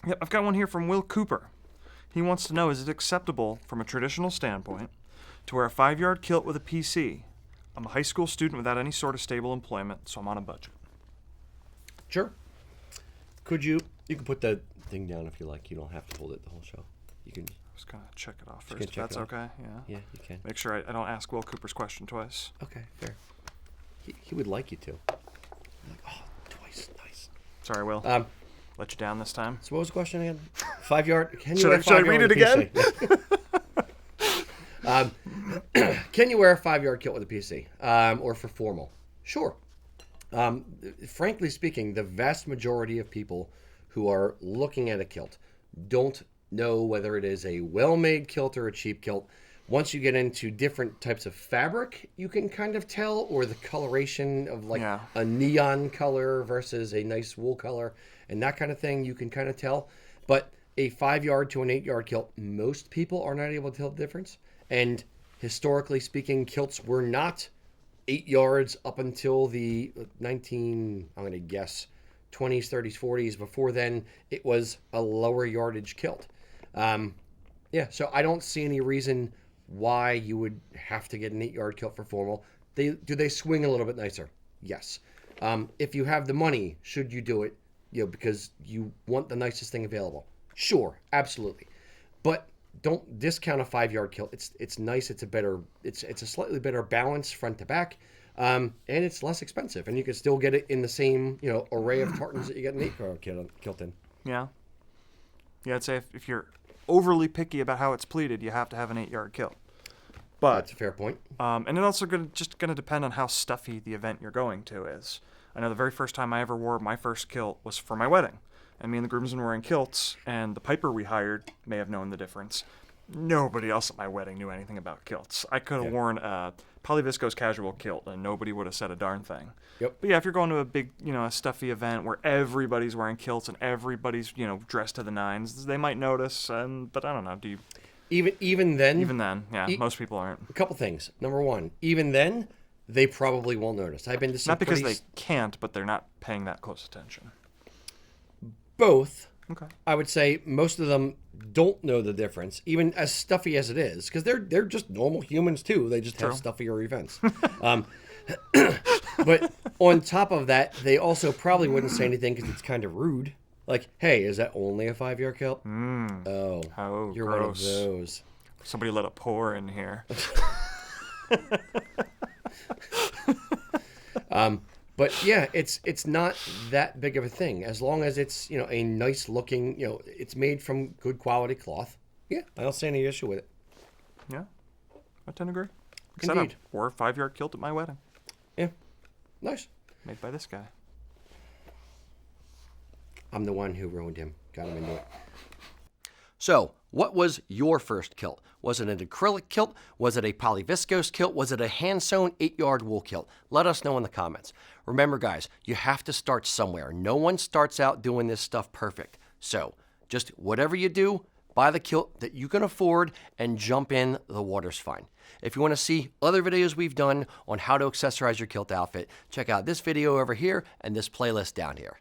Yep, I've got one here from Will Cooper. He wants to know, is it acceptable from a traditional standpoint to wear a 5-yard kilt with a PC? I'm a high school student without any sort of stable employment, so I'm on a budget. Sure. Could you can put the thing down if you like. You don't have to hold it the whole show. You can. I was going to check it off Just first, if check that's it off. okay. Yeah. Yeah, you can. Make sure I don't ask Will Cooper's question twice. Okay, fair. He would like you to. Like, oh, twice, nice. Sorry, Will. Let you down this time. So what was the question again? 5-yard. Can you Should wear I read it again? Can you wear a 5-yard kilt with a PC, or for formal? Sure. Frankly speaking, the vast majority of people who are looking at a kilt don't know whether it is a well-made kilt or a cheap kilt. Once you get into different types of fabric, you can kind of tell, or the coloration of like a neon color versus a nice wool color and that kind of thing, you can kind of tell. But a 5-yard to an 8-yard kilt, most people are not able to tell the difference. And historically speaking, kilts were not 8 yards up until the 20s, 30s, 40s. Before then, it was a lower yardage kilt. So I don't see any reason why you would have to get an 8-yard kilt for formal. Do they swing a little bit nicer? Yes. If you have the money, should you do it? Because you want the nicest thing available. Sure, absolutely. But don't discount a 5-yard kilt. It's nice. It's a slightly better balance front to back, and it's less expensive. And you can still get it in the same array of tartans that you get an 8-yard kilt in. Yeah. Yeah, I'd say if you're overly picky about how it's pleated, you have to have an 8-yard kilt. But that's a fair point. And it also just going to depend on how stuffy the event you're going to is. I know the very first time I ever wore my first kilt was for my wedding. And me and the groomsmen were wearing kilts, and the piper we hired may have known the difference. Nobody else at my wedding knew anything about kilts. I could have worn a polyviscose casual kilt, and nobody would have said a darn thing. Yep. But yeah, if you're going to a big, a stuffy event where everybody's wearing kilts and everybody's, dressed to the nines, they might notice. But I don't know. Do you? Even then? Even then, yeah. Most people aren't. A couple things. Number one, even then, they probably won't notice. I've been to some not because they can't, but they're not paying that close attention. Both. Okay. I would say most of them don't know the difference, even as stuffy as it is, because they're just normal humans too. They just have stuffier events. But on top of that, they also probably wouldn't say anything because it's kind of rude. Like, hey, is that only a 5-yard kilt? Oh, you're gross. one of those. Somebody let a pour in here. But yeah, it's not that big of a thing as long as it's a nice looking it's made from good quality cloth. Yeah, I don't see any issue with it. Yeah, I tend to agree. Indeed. I wore a 5-yard kilt at my wedding. Yeah, nice. Made by this guy. I'm the one who ruined him. Got him into it. So, what was your first kilt? Was it an acrylic kilt? Was it a polyviscose kilt? Was it a hand-sewn 8-yard wool kilt? Let us know in the comments. Remember, guys, you have to start somewhere. No one starts out doing this stuff perfect. So, just whatever you do, buy the kilt that you can afford and jump in. The water's fine. If you want to see other videos we've done on how to accessorize your kilt outfit, check out this video over here and this playlist down here.